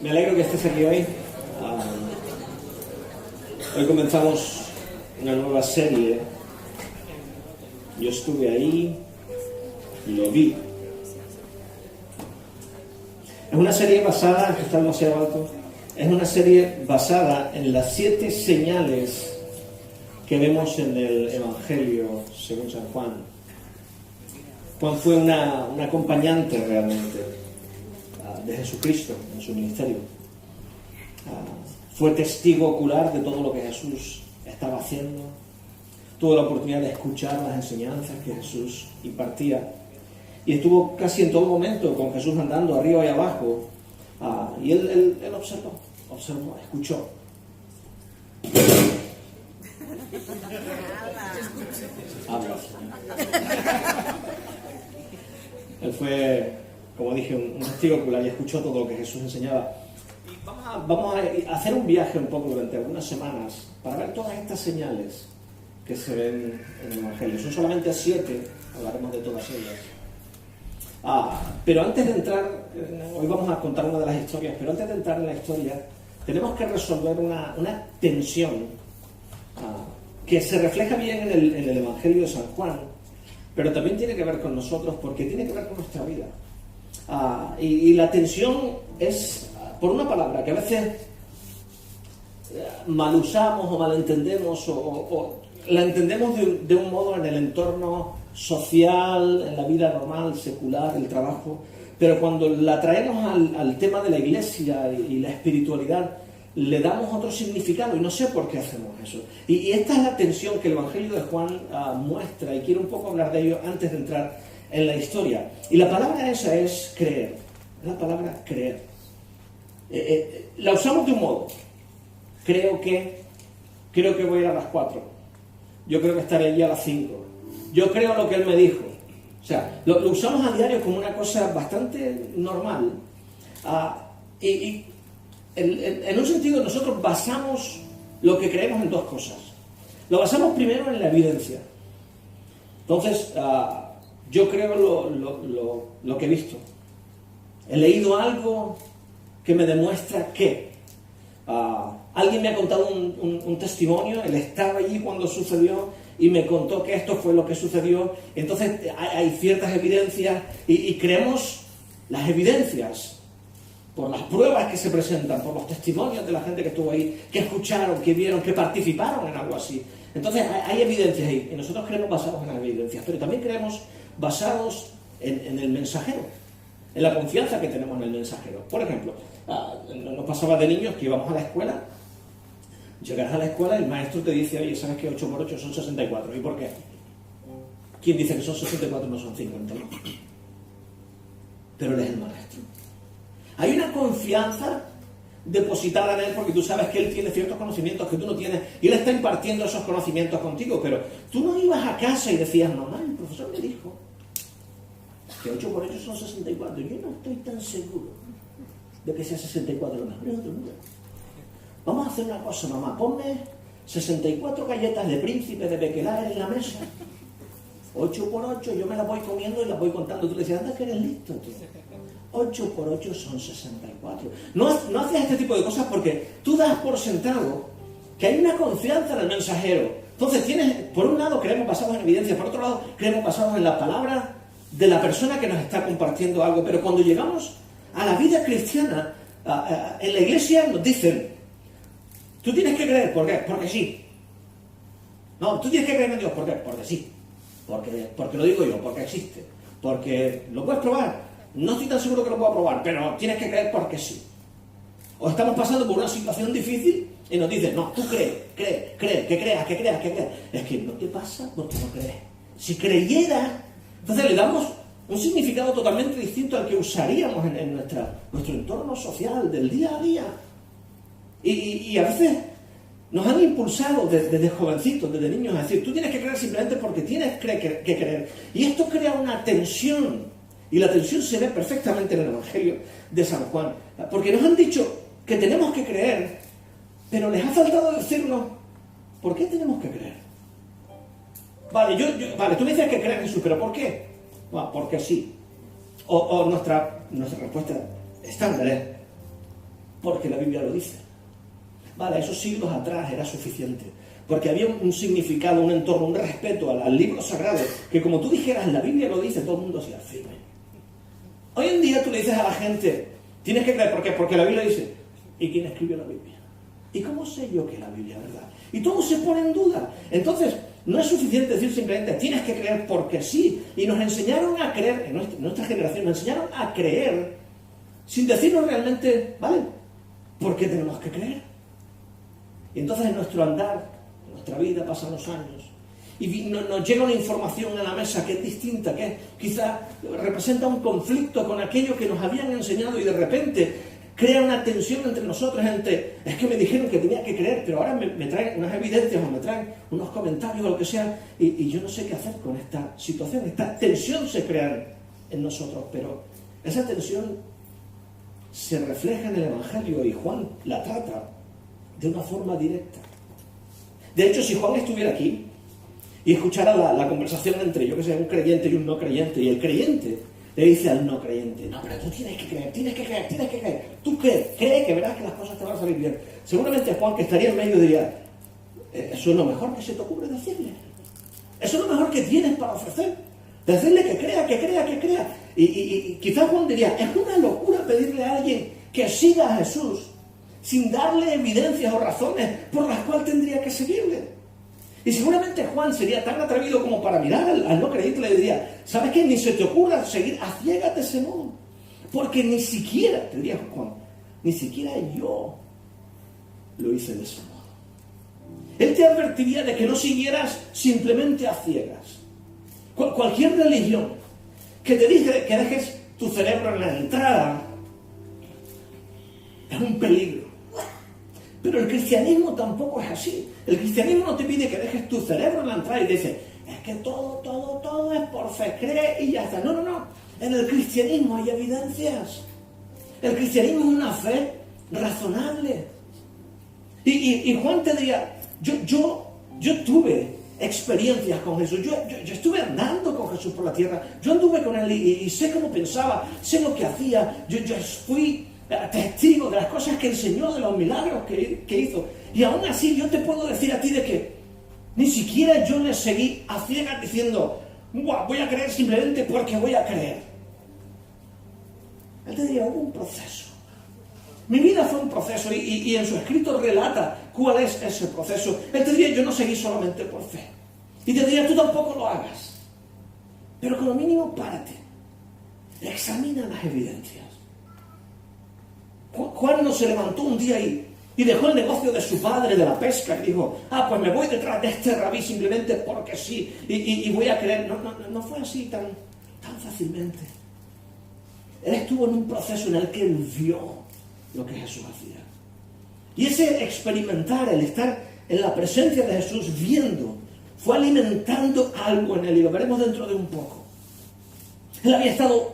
Me alegro que estés aquí hoy. Hoy comenzamos una nueva serie. Yo estuve ahí y lo vi. Es una serie basada, que está demasiado alto, es una serie basada en las 7 señales que vemos en el Evangelio según San Juan. Juan fue una acompañante realmente de Jesucristo en su ministerio. Fue testigo ocular de todo lo que Jesús estaba haciendo. Tuvo la oportunidad de escuchar las enseñanzas que Jesús impartía. Y estuvo casi en todo momento con Jesús andando arriba y abajo. Y él observó, escuchó. Habla. Él fue, como dije, un testigo ocular y escuchó todo lo que Jesús enseñaba. Y vamos a hacer un viaje un poco durante algunas semanas para ver todas estas señales que se ven en el Evangelio. Son solamente 7, hablaremos de todas ellas. Pero antes de entrar, hoy vamos a contar una de las historias, pero antes de entrar en la historia, tenemos que resolver una tensión que se refleja bien en el Evangelio de San Juan, pero también tiene que ver con nosotros porque tiene que ver con nuestra vida. Y la tensión es, por una palabra que a veces mal usamos o malentendemos o la entendemos de un modo en el entorno social, en la vida normal, secular, el trabajo, pero cuando la traemos al tema de la iglesia y la espiritualidad, le damos otro significado y no sé por qué hacemos eso. Y esta es la tensión que el Evangelio de Juan muestra, y quiero un poco hablar de ello antes de entrar en la historia. Y la palabra esa es creer, es la palabra creer. La usamos de un modo. Creo que voy a ir a las 4. Yo creo que estaré allí a las 5. Yo creo lo que él me dijo. O sea, lo usamos a diario como una cosa bastante normal. En un sentido, nosotros basamos lo que creemos en 2 cosas. Lo basamos primero en la evidencia. Entonces, yo creo lo que he visto. He leído algo que me demuestra que. Alguien me ha contado un testimonio, él estaba allí cuando sucedió y me contó que esto fue lo que sucedió. Entonces hay ciertas evidencias y creemos las evidencias por las pruebas que se presentan, por los testimonios de la gente que estuvo ahí, que escucharon, que vieron, que participaron en algo así. Entonces hay evidencias ahí y nosotros creemos basados en las evidencias, pero también creemos basados en el mensajero, en la confianza que tenemos en el mensajero. Por ejemplo, nos pasaba de niños que íbamos a la escuela. Llegas a la escuela y el maestro te dice: oye, ¿sabes que 8 por 8 son 64? ¿Y por qué? ¿Quién dice que son 64 no son 50? Pero él es el maestro. Hay una confianza depositada en él porque tú sabes que él tiene ciertos conocimientos que tú no tienes y él está impartiendo esos conocimientos contigo, pero tú no ibas a casa y decías: mamá, el profesor me dijo que 8 por 8 son 64. Yo no estoy tan seguro de que sea 64, lo mejor es otro número. Vamos a hacer una cosa, mamá, ponme 64 galletas de príncipe de Bequelar en la mesa. 8 por 8, yo me las voy comiendo y las voy contando. Tú le decías: anda que eres listo, tú. 8 por 8 son 64. No haces este tipo de cosas porque tú das por sentado que hay una confianza en el mensajero. Entonces por un lado creemos basados en evidencia, por otro lado creemos basados en la palabra de la persona que nos está compartiendo algo. Pero cuando llegamos a la vida cristiana, en la iglesia nos dicen: tú tienes que creer, ¿por qué? Porque sí. No, tú tienes que creer en Dios, ¿por qué? Porque sí. Porque lo digo yo, porque existe. Porque lo puedes probar. No estoy tan seguro que lo pueda probar, pero tienes que creer porque sí. O estamos pasando por una situación difícil y nos dicen: no, tú cree, que creas. Es que no te pasa porque no crees. Si creyeras, entonces le damos un significado totalmente distinto al que usaríamos en nuestro entorno social del día a día. Y a veces nos han impulsado desde jovencitos, desde niños, a decir: tú tienes que creer simplemente porque tienes que creer. Y esto crea una tensión. Y la tensión se ve perfectamente en el Evangelio de San Juan. Porque nos han dicho que tenemos que creer, pero les ha faltado decirnos ¿por qué tenemos que creer? Vale, tú me dices que crees en Jesús, pero ¿por qué? Bueno, porque sí. O nuestra respuesta estándar es: porque la Biblia lo dice. Vale, esos siglos atrás era suficiente, porque había un significado, un entorno, un respeto al libro sagrado, que como tú dijeras, la Biblia lo dice, todo el mundo hacía firme. Hoy en día tú le dices a la gente, tienes que creer, ¿por qué? Porque la Biblia dice, ¿y quién escribió la Biblia? ¿Y cómo sé yo que la Biblia es verdad? Y todo se pone en duda. Entonces, no es suficiente decir simplemente, tienes que creer porque sí. Y nos enseñaron a creer, en nuestra generación, nos enseñaron a creer sin decirnos realmente, ¿vale? ¿Por qué tenemos que creer? Y entonces en nuestro andar, en nuestra vida, pasan los años, y nos llega una información a la mesa que es distinta, que quizá representa un conflicto con aquello que nos habían enseñado, y de repente crea una tensión entre nosotros, es que me dijeron que tenía que creer, pero ahora me traen unas evidencias o me traen unos comentarios o lo que sea, y yo no sé qué hacer con esta situación. Esta tensión se crea en nosotros, pero esa tensión se refleja en el Evangelio, y Juan la trata de una forma directa. De hecho, si Juan estuviera aquí y escuchara la conversación entre, yo que sé, un creyente y un no creyente, y el creyente le dice al no creyente, no, pero tú tienes que creer, tú cree que verás que las cosas te van a salir bien. Seguramente Juan, que estaría en medio, diría, eso es lo mejor que se te ocurre decirle, eso es lo mejor que tienes para ofrecer, decirle que crea. Y quizás Juan diría, es una locura pedirle a alguien que siga a Jesús sin darle evidencias o razones por las cuales tendría que seguirle. Y seguramente Juan sería tan atrevido como para mirar al no creyente y le diría, ¿sabes qué? Ni se te ocurra seguir, aciégate de ese modo. Porque ni siquiera, te diría Juan, ni siquiera yo lo hice de ese modo. Él te advertiría de que no siguieras simplemente a ciegas. Cualquier religión que te dice que dejes tu cerebro en la entrada es un peligro. Pero el cristianismo tampoco es así. El cristianismo no te pide que dejes tu cerebro en la entrada y dice, es que todo es por fe, cree y ya está. No. En el cristianismo hay evidencias. El cristianismo es una fe razonable. Y Juan te diría, yo tuve experiencias con Jesús. Yo estuve andando con Jesús por la tierra. Yo anduve con Él y sé cómo pensaba, sé lo que hacía. Yo fui testigo de las cosas que enseñó, de los milagros que hizo. Y aún así yo te puedo decir a ti de que ni siquiera yo le seguí a ciegas diciendo, voy a creer simplemente porque voy a creer. Él te diría, hubo un proceso. Mi vida fue un proceso, y en su escrito relata cuál es ese proceso. Él te diría, yo no seguí solamente por fe. Y te diría, tú tampoco lo hagas. Pero como mínimo párate. Examina las evidencias. Juan no se levantó un día y dejó el negocio de su padre, de la pesca, y dijo, pues me voy detrás de este rabí simplemente porque sí, y voy a creer. No fue así tan fácilmente. Él estuvo en un proceso en el que él vio lo que Jesús hacía. Y ese experimentar, el estar en la presencia de Jesús viendo, fue alimentando algo en él, y lo veremos dentro de un poco. Él había estado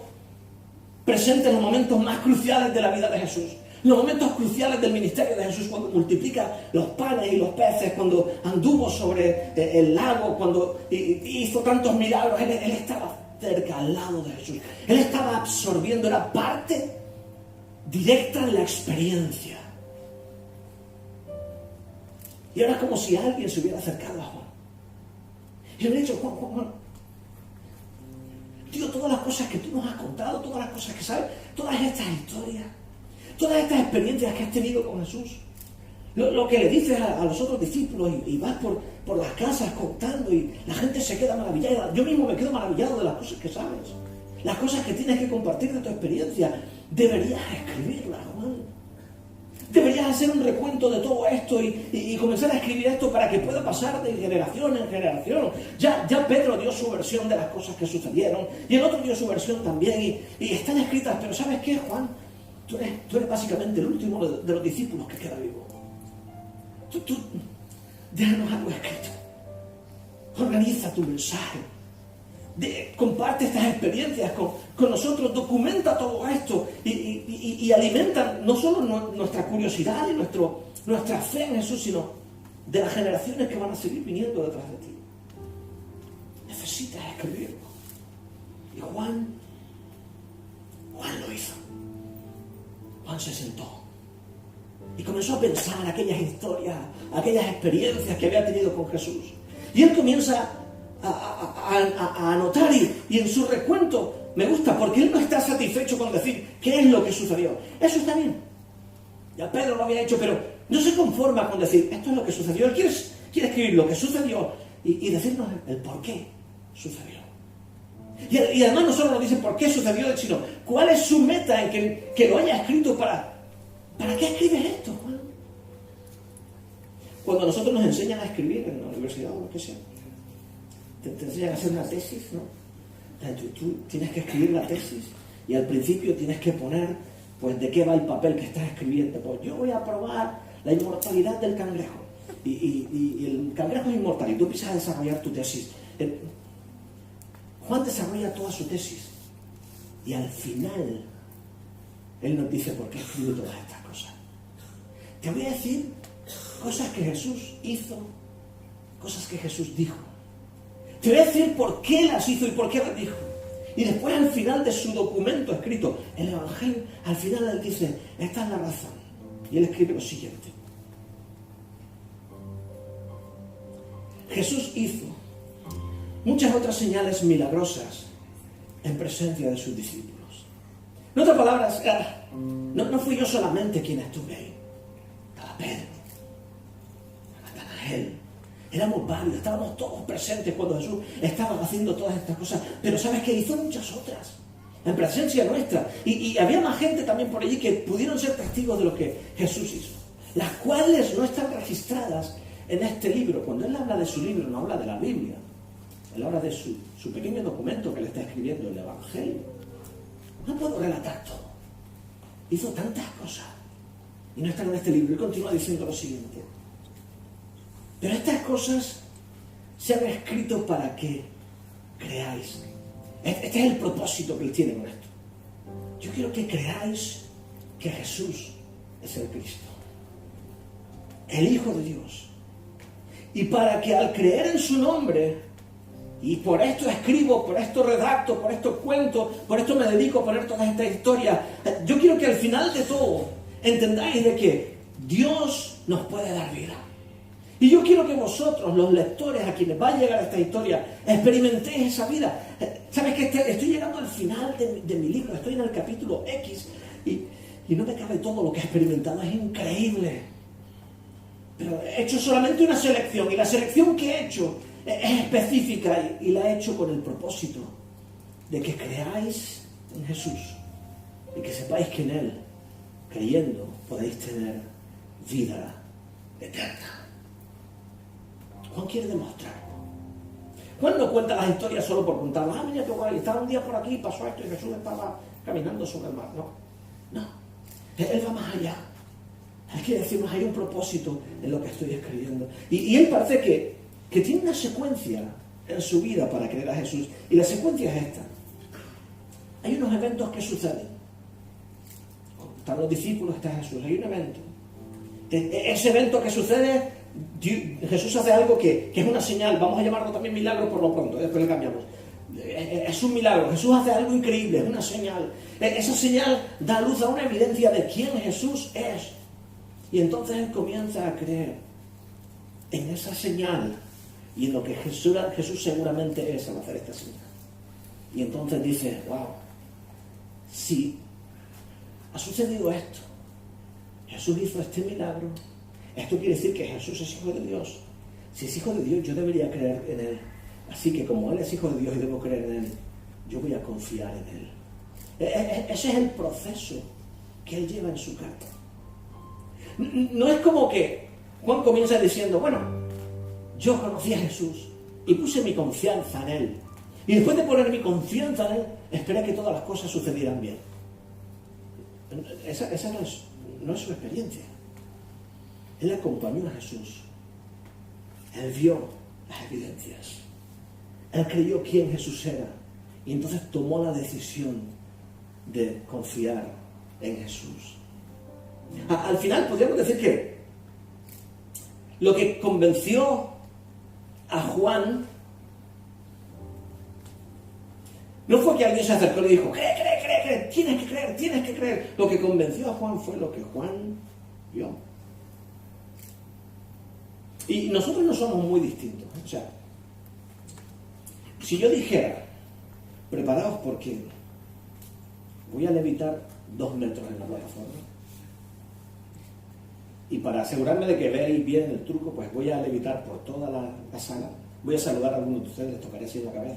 presente en los momentos más cruciales de la vida de Jesús, los momentos cruciales del ministerio de Jesús, cuando multiplica los panes y los peces, cuando anduvo sobre el lago, cuando hizo tantos milagros. Él estaba cerca, al lado de Jesús. Él estaba absorbiendo, era parte directa de la experiencia. Y era como si alguien se hubiera acercado a Juan y le hubiera dicho, Juan, tío, todas las cosas que tú nos has contado, todas las cosas que sabes, todas estas historias, todas estas experiencias que has tenido con Jesús, lo que le dices a los otros discípulos, y vas por las casas contando, y la gente se queda maravillada. Yo mismo me quedo maravillado de las cosas que sabes, las cosas que tienes que compartir de tu experiencia. Deberías escribirlas, Juan. Deberías hacer un recuento de todo esto y comenzar a escribir esto para que pueda pasar de generación en generación. Ya Pedro dio su versión de las cosas que sucedieron, y el otro dio su versión también, y están escritas. Pero ¿sabes qué, Juan? Tú eres básicamente el último de los discípulos que queda vivo. Tú déjanos algo escrito. Organiza tu mensaje. Comparte estas experiencias con nosotros, documenta todo esto y alimenta no solo nuestra curiosidad y nuestra fe en Jesús, sino de las generaciones que van a seguir viniendo detrás de ti. Necesitas escribirlo. Y Juan lo hizo. Juan se sentó Y comenzó a pensar aquellas historias, aquellas experiencias que había tenido con Jesús. Y él comienza a anotar y en su recuento me gusta, porque él no está satisfecho con decir qué es lo que sucedió. Eso está bien. Ya Pedro lo había hecho, pero no se conforma con decir esto es lo que sucedió. Él quiere escribir lo que sucedió y decirnos el por qué sucedió. Y además no solo nos dice por qué sucedió, sino cuál es su meta en que lo haya escrito para qué escribes esto, Juan. Cuando a nosotros nos enseñan a escribir en la universidad o lo que sea, te enseñan a hacer una tesis, ¿no? Tú tienes que escribir la tesis y al principio tienes que poner, pues, de qué va el papel que estás escribiendo. Pues yo voy a probar la inmortalidad del cangrejo. Y el cangrejo es inmortal y tú empiezas a desarrollar tu tesis. Juan desarrolla toda su tesis y al final él nos dice por qué escribe todas estas cosas. Te voy a decir cosas que Jesús hizo, cosas que Jesús dijo. Te voy a decir por qué las hizo y por qué las dijo. Y después al final de su documento escrito, el Evangelio, al final él dice, esta es la razón. Y él escribe lo siguiente. Jesús hizo muchas otras señales milagrosas en presencia de sus discípulos. En otras palabras, no fui yo solamente quien estuve ahí. Estaba Pedro, Natanael, éramos varios, estábamos todos presentes cuando Jesús estaba haciendo todas estas cosas. Pero ¿sabes qué? Hizo muchas otras en presencia nuestra. Y había más gente también por allí que pudieron ser testigos de lo que Jesús hizo, las cuales no están registradas en este libro. Cuando él habla de su libro, no habla de la Biblia. Él habla de su pequeño documento que le está escribiendo, el Evangelio. No puedo relatar todo. Hizo tantas cosas y no están en este libro. Él continúa diciendo lo siguiente. Pero estas cosas se han escrito para que creáis. Este es el propósito que él tiene con esto. Yo quiero que creáis que Jesús es el Cristo, el Hijo de Dios. Y para que al creer en su nombre, y por esto escribo, por esto redacto, por esto cuento, por esto me dedico a poner todas estas historias, yo quiero que al final de todo entendáis de que Dios nos puede dar vida. Y yo quiero que vosotros, los lectores a quienes va a llegar esta historia, experimentéis esa vida. ¿Sabes que estoy llegando al final de mi libro? Estoy en el capítulo X y no me cabe todo lo que he experimentado. Es increíble. Pero he hecho solamente una selección, y la selección que he hecho es específica y la he hecho con el propósito de que creáis en Jesús y que sepáis que en Él, creyendo, podéis tener vida eterna. Juan quiere demostrar. Juan no cuenta las historias solo por contarlas. Mira qué guay, estaba un día por aquí, pasó esto y Jesús estaba caminando sobre el mar. No. Él va más allá. Él quiere decirnos, hay un propósito en lo que estoy escribiendo. Y él parece que tiene una secuencia en su vida para creer a Jesús. Y la secuencia es esta. Hay unos eventos que suceden. Están los discípulos, está Jesús. Hay un evento. Ese evento que sucede, Jesús hace algo que es una señal. Vamos a llamarlo también milagro por lo pronto. Después le cambiamos. Es un milagro. Jesús hace algo increíble. Es una señal. Esa señal da luz a una evidencia de quién Jesús es. Y entonces él comienza a creer en esa señal y en lo que Jesús seguramente es al hacer esta señal. Y entonces dice, wow, si ha sucedido esto, Jesús hizo este milagro, esto quiere decir que Jesús es Hijo de Dios. Si es Hijo de Dios, yo debería creer en Él. Así que como Él es Hijo de Dios y debo creer en Él, yo voy a confiar en Él. Ese es el proceso que Él lleva en su carta. No es como que Juan comienza diciendo, bueno, yo conocí a Jesús y puse mi confianza en Él. Y después de poner mi confianza en Él, esperé que todas las cosas sucedieran bien. Esa no es su experiencia. Él acompañó a Jesús. Él vio las evidencias. Él creyó quién Jesús era. Y entonces tomó la decisión de confiar en Jesús. Al final podríamos decir que lo que convenció a Juan no fue que alguien se acercó y le dijo, cree, tienes que creer. Lo que convenció a Juan fue lo que Juan vio. Y nosotros no somos muy distintos. O sea, si yo dijera, preparaos porque voy a levitar 2 metros en la plataforma, y para asegurarme de que veáis bien el truco, pues voy a levitar por toda la sala, voy a saludar a algunos de ustedes, les tocaré así en la cabeza,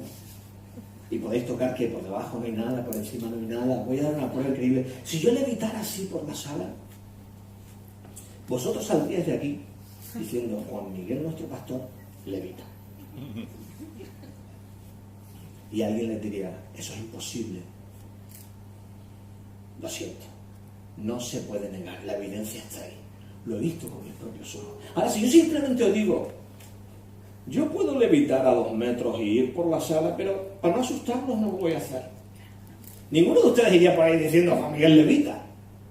y podéis tocar que por debajo no hay nada, por encima no hay nada, voy a dar una prueba increíble. Si yo levitara así por la sala, vosotros saldríais de aquí diciendo, Juan Miguel, nuestro pastor, levita. Y alguien les diría, eso es imposible. Lo siento, no se puede negar, la evidencia está ahí. Lo he visto con mis propios ojos. Ahora, si yo simplemente os digo, yo puedo levitar a 2 metros y ir por la sala, pero para no asustarlos no lo voy a hacer. Ninguno de ustedes iría por ahí diciendo, Juan Miguel levita,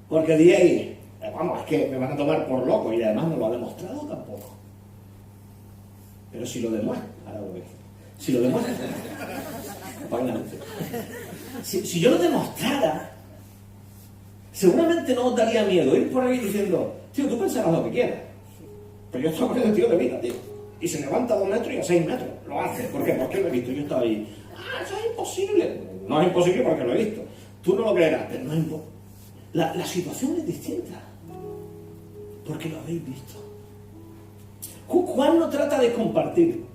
porque diréis, vamos, es que me van a tomar por loco, y además no lo ha demostrado tampoco. Pero si lo demuestra, ahora lo veis. Si lo demuestra, si yo lo demostrara, seguramente no os daría miedo ir por ahí diciendo, tío, tú pensarás lo que quieras, pero yo estoy con el tío de vida, tío, y se levanta a 2 metros y a 6 metros, lo hace. ¿Por qué? Porque lo he visto, yo estaba ahí. Eso es imposible. No es imposible porque lo he visto. Tú no lo creerás, pero no es imposible. La situación es distinta, porque lo habéis visto. Juan no trata de compartir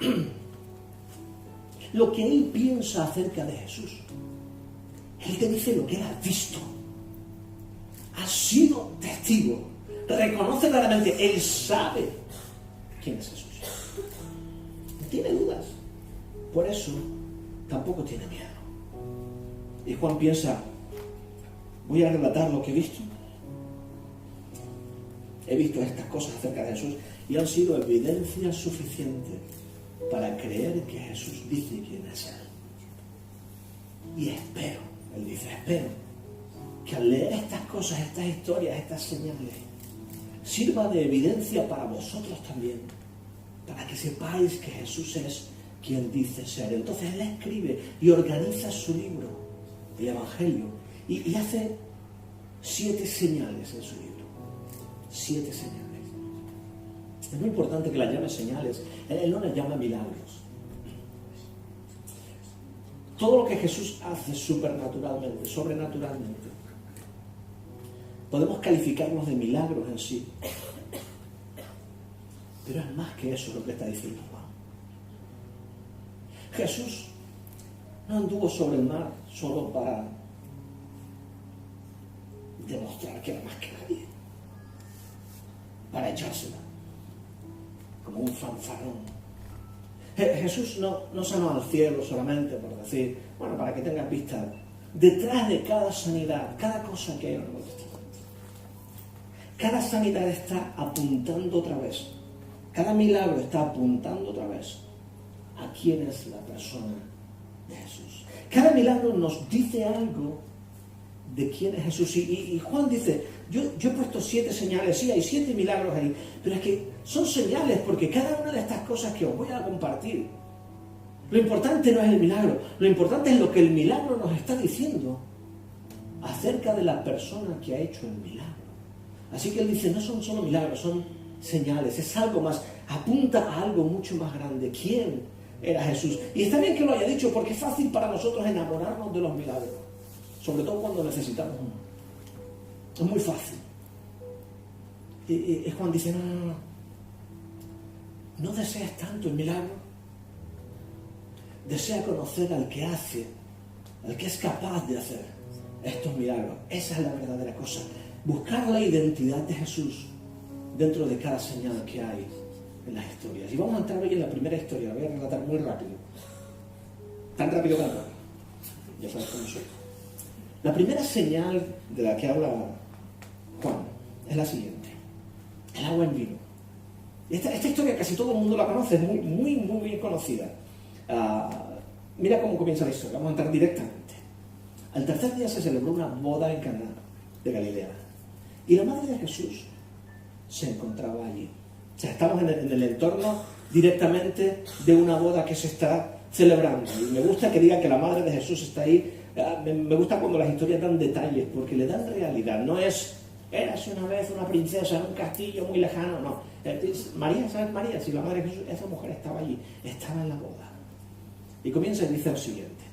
lo que él piensa acerca de Jesús. Él te dice lo que él ha visto. Ha sido testigo. Reconoce claramente. Él sabe quién es Jesús. No tiene dudas. Por eso tampoco tiene miedo. Y Juan piensa, voy a relatar lo que he visto. He visto estas cosas acerca de Jesús y han sido evidencia suficiente para creer que Jesús dice quién es Él. Y espero, Él dice, espero que al leer estas cosas, estas historias, estas señales, sirva de evidencia para vosotros también, para que sepáis que Jesús es quien dice ser. Entonces Él escribe y organiza su libro, el Evangelio, y hace 7 señales en su libro. 7 señales. Es muy importante que las llame señales. Él no las llama milagros. Todo lo que Jesús hace supernaturalmente, sobrenaturalmente, podemos calificarlos de milagros en sí. Pero es más que eso lo que está diciendo Juan. Jesús no anduvo sobre el mar solo para demostrar que era más que nadie, para echársela como un fanfarrón. Jesús no sanó al cielo solamente por decir, bueno, para que tengas vista. Detrás de cada sanidad, cada cosa que hay en el Nuevo Testamento, cada sanidad está apuntando otra vez, cada milagro está apuntando otra vez a quién es la persona de Jesús. Cada milagro nos dice algo de quién es Jesús. Y Juan dice, yo he puesto 7 señales, sí, hay 7 milagros ahí, pero es que son señales porque cada una de estas cosas que os voy a compartir, lo importante no es el milagro, lo importante es lo que el milagro nos está diciendo acerca de la persona que ha hecho el milagro. Así que él dice, no son solo milagros, son señales, es algo más, apunta a algo mucho más grande. ¿Quién era Jesús? Y está bien que lo haya dicho porque es fácil para nosotros enamorarnos de los milagros, sobre todo cuando necesitamos uno. Es muy fácil. Y Juan dice, no deseas tanto el milagro. Desea conocer al que hace, al que es capaz de hacer estos milagros. Esa es la verdadera cosa. Buscar la identidad de Jesús dentro de cada señal que hay en las historias. Y vamos a entrar hoy en la primera historia. La voy a relatar muy rápido. Tan rápido que no puedo. Ya sabes cómo soy. La primera señal de la que habla Juan es la siguiente. El agua en vino. Esta historia casi todo el mundo la conoce, es muy bien conocida. Mira cómo comienza la historia. Vamos a entrar directamente. Al tercer día se celebró una boda en Caná de Galilea. Y la madre de Jesús se encontraba allí. O sea, estamos en el entorno directamente de una boda que se está celebrando. Y me gusta que diga que la madre de Jesús está ahí. Me gusta cuando las historias dan detalles, porque le dan realidad. No es érase una vez una princesa en un castillo muy lejano. No. María, ¿sabes María? Si la madre de Jesús, esa mujer estaba allí, estaba en la boda. Y comienza y dice lo siguiente.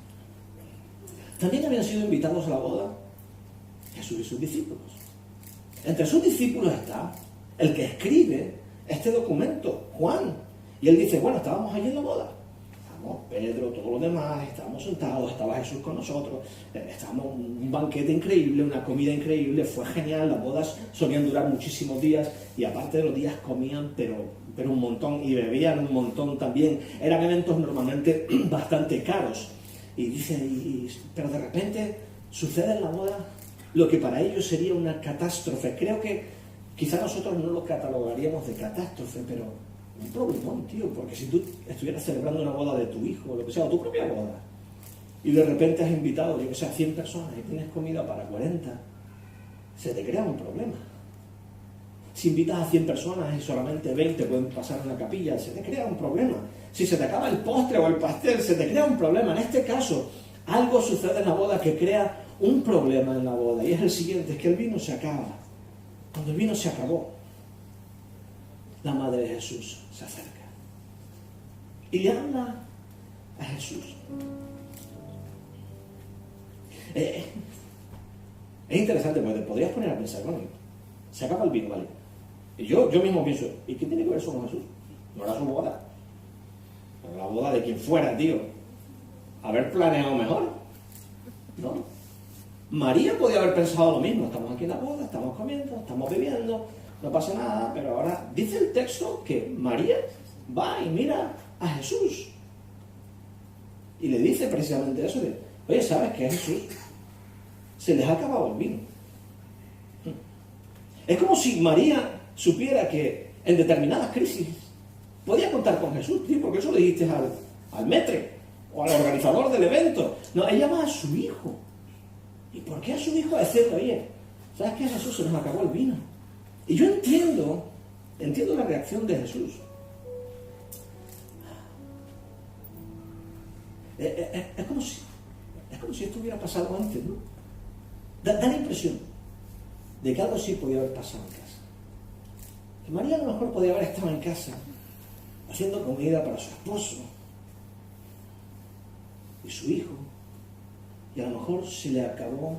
También habían sido invitados a la boda Jesús y sus discípulos. Entre sus discípulos está el que escribe este documento, Juan. Y él dice, bueno, estábamos allí en la boda. Estábamos Pedro, todos los demás, estábamos sentados, estaba Jesús con nosotros, estábamos un banquete increíble, una comida increíble, fue genial, las bodas solían durar muchísimos días y aparte de los días comían, pero un montón y bebían un montón también. Eran eventos normalmente bastante caros. Y dice, pero de repente sucede en la boda lo que para ellos sería una catástrofe. Creo que quizá nosotros no lo catalogaríamos de catástrofe, pero un problemón, tío, porque si tú estuvieras celebrando una boda de tu hijo, o lo que sea, o tu propia boda, y de repente has invitado, yo que sé, a 100 personas y tienes comida para 40, se te crea un problema. Si invitas a 100 personas y solamente 20 pueden pasar en la capilla, se te crea un problema. Si se te acaba el postre o el pastel, se te crea un problema. En este caso, algo sucede en la boda que crea un problema en la boda, y es el siguiente, es que el vino se acaba. Cuando el vino se acabó, la madre de Jesús se acerca y le habla a Jesús. Es interesante porque te podrías poner a pensar, bueno, se acaba el vino, ¿vale? Y yo mismo pienso, ¿y qué tiene que ver eso con Jesús? No era su boda. Era la boda de quien fuera, tío. Haber planeado mejor. No. María podía haber pensado lo mismo. Estamos aquí en la boda, estamos comiendo, estamos bebiendo, no pasa nada. Pero ahora dice el texto que María va y mira a Jesús. Y le dice precisamente eso de, oye, ¿sabes qué, Jesús? Se les ha acabado el vino. Es como si María supiera que en determinadas crisis podía contar con Jesús, tío, porque eso le dijiste al metre o al organizador del evento. No, ella va a su hijo. ¿Y por qué a su hijo decirle, oye, ¿sabes qué, Jesús? Se nos acabó el vino. Y yo entiendo la reacción de Jesús. Es como si esto hubiera pasado antes, ¿no? Da la impresión de que algo así podía haber pasado en casa. Que María a lo mejor podía haber estado en casa haciendo comida para su esposo y su hijo, y a lo mejor se le acabó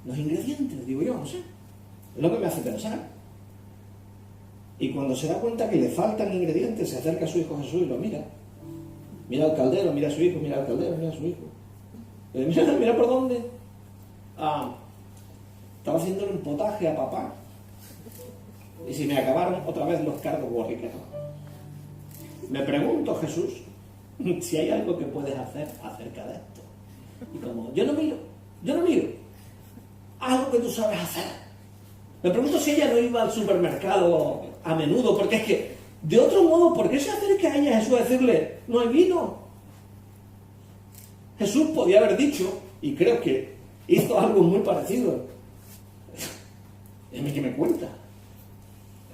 los ingredientes, digo yo, no sé. Es lo que me hace pensar. Y cuando se da cuenta que le faltan ingredientes, se acerca a su hijo Jesús y lo mira. Mira al caldero, mira a su hijo, mira al caldero, mira a su hijo. Y le dice, mira por dónde. Estaba haciéndole un potaje a papá. Y si me acabaron otra vez los cargos borriqueros. Me pregunto, Jesús, si hay algo que puedes hacer acerca de esto. Y como, yo no miro. Algo que tú sabes hacer. Me pregunto si ella no iba al supermercado a menudo, porque es que, de otro modo, ¿por qué se acerca a ella Jesús a decirle, no hay vino? Jesús podía haber dicho, y creo que hizo algo muy parecido. Es mi que me cuenta.